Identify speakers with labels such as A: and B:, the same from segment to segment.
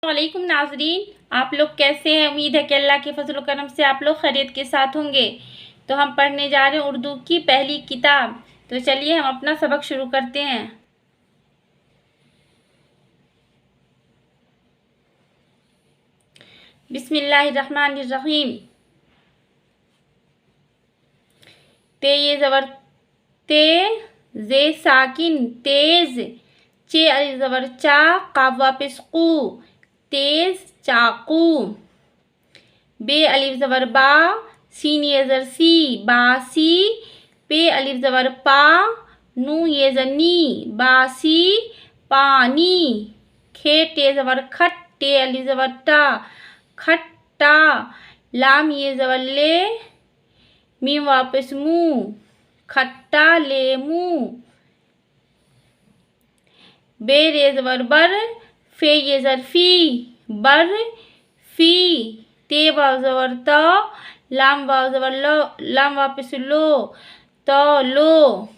A: वालेकुम नाजरीन, आप लोग कैसे हैं। उम्मीद है कि अल्लाह के फजल करम से आप लोग खैरियत के साथ होंगे। तो हम पढ़ने जा रहे हैं उर्दू की पहली किताब। तो चलिए हम अपना सबक शुरू करते हैं। बिस्मिल्लाहिर्रहमानिर्रहीम। ते ये ज़बर ते, जे साकिन तेज, चे अलिफ ज़बर चा, काफ वापिस कू, तेज चाकू। बे अलिफ ज़बर बा, सीन ये ज़र सी, बासी। पे अलिफ ज़बर पा, नू ये ज़र नी, बासी पानी। खे टे ज़बर खट, टे अलिफ ज़बर टा, खट्टा। लाम ये ज़बर ले, मीम वापस मुँह, खट्टा लेमू। बे रे ज़बर बर, फे ये ज़र फी, बर फी। ते वाव ज़बर तो, लाम वाव ज़बर लो, लाम वापस लो, तो लो।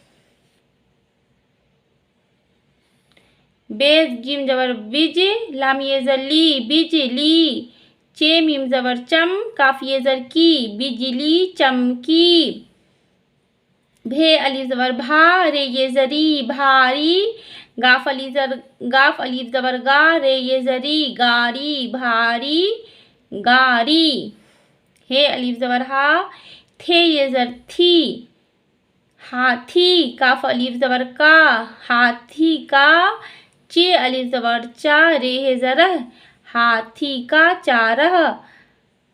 A: बे जिम ज़बर बिज, लाम ये ज़र ली, बिजली। चे मीम ज़बर चम, काफ ये ज़र की, बिजली चमकी। भे अलिफ ज़बर भा, रे ये ज़री, भारी। गाफ अलिफ ज़बर गा, रे ये ज़री, गारी, भारी गारी। हे अलिफ ज़बर हा, थे ये ज़र थी, हाथी। काफ अलिफ ज़बर का, हाथी का। चे अलिफ ज़बर चा, रे है ज़रह, हाथी का चारह।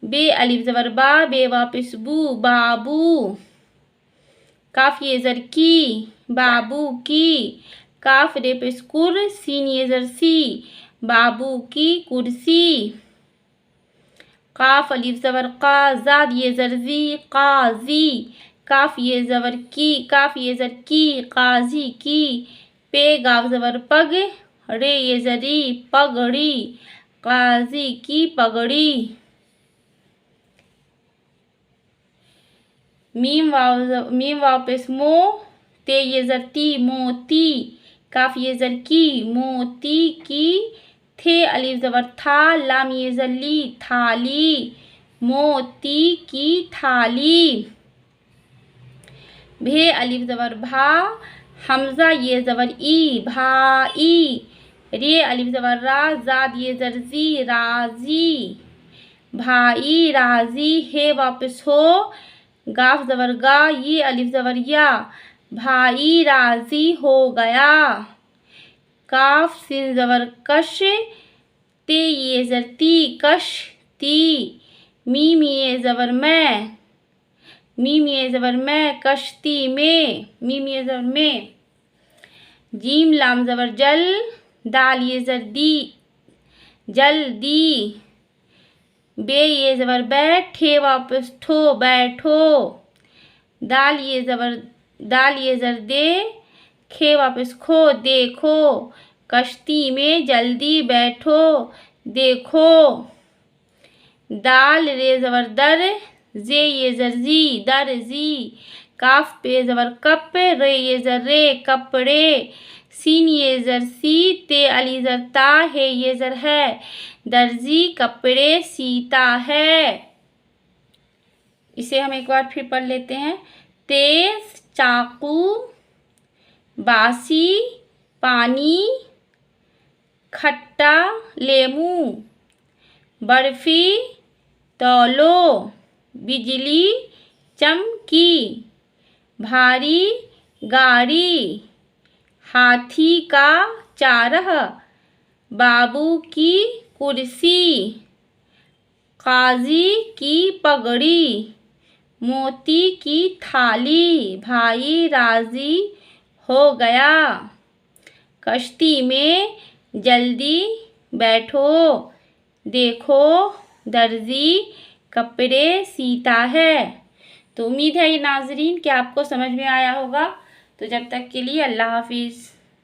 A: बे अलिफ ज़बर बा, बे वापिस बू, बाबू। काफ ये ज़र की, बाबू की। काफ रे पेश कुर, सीन ये ज़र सी, बाबू की कुर्सी। काफ अलिफ ज़बर का, ज़ाद ये ज़र ज़ी, काजी। काफ ये ज़बर की, काफ ये ज़र की, काजी की। पे गाफ ज़बर पग, रे ये ज़री, पगड़ी, काजी की पगड़ी। मीम वाव पेश मो, ते ये ज़र ती, मोती। काफ ये ज़र की, मोती की। थे अलिफ ज़बर था, लाम ये ज़र ली, थाली, मोती की थाली। भे अलिफ ज़बर भा, हमज़ा ये ज़बर ई, भाई। रे अलिफ ज़बर रा, ज़ाद ये ज़र ज़ी, राज़ी, भाई राज़ी। हे वापस हो, गाफ ज़बर गा, ये अलिफ ज़बर या, भाई राज़ी हो गया। काफ सिन ज़बर कश, ते ये ज़र ती, कश ती। मीम ये ज़बर मैं, मीम ये ज़बर मैं, कश्ती में, मीम ये ज़बर में। जीम लाम ज़बर जल, दाल ये ज़र दी, जल्दी। बे ये ज़बर बैठ, ठे वापस ठो, बैठो। दाल ये ज़र दे, खे वापस खो, देखो। कश्ती में जल्दी बैठो, देखो। दाल रे ज़बर दर, जे ये ज़र जी, दर्जी। काफ पे ज़बर कप, रे ये ज़र रे, कपड़े। सीन ये ज़र सी, ते अली ज़र ता, है ये ज़र है, दर्जी कपड़े सीता है। इसे हम एक बार फिर पढ़ लेते हैं। तेज चाकू, बासी पानी, खट्टा लेमू, बर्फी तौलो, बिजली चमकी, भारी गाड़ी, हाथी का चारह, बाबू की कुर्सी, काजी की पगड़ी, मोती की थाली, भाई राज़ी हो गया। कश्ती में जल्दी बैठो, देखो दर्जी कपड़े सीता है। तो उम्मीद है ये नाजरीन कि आपको समझ में आया होगा। तो जब तक के लिए अल्लाह हाफिज़।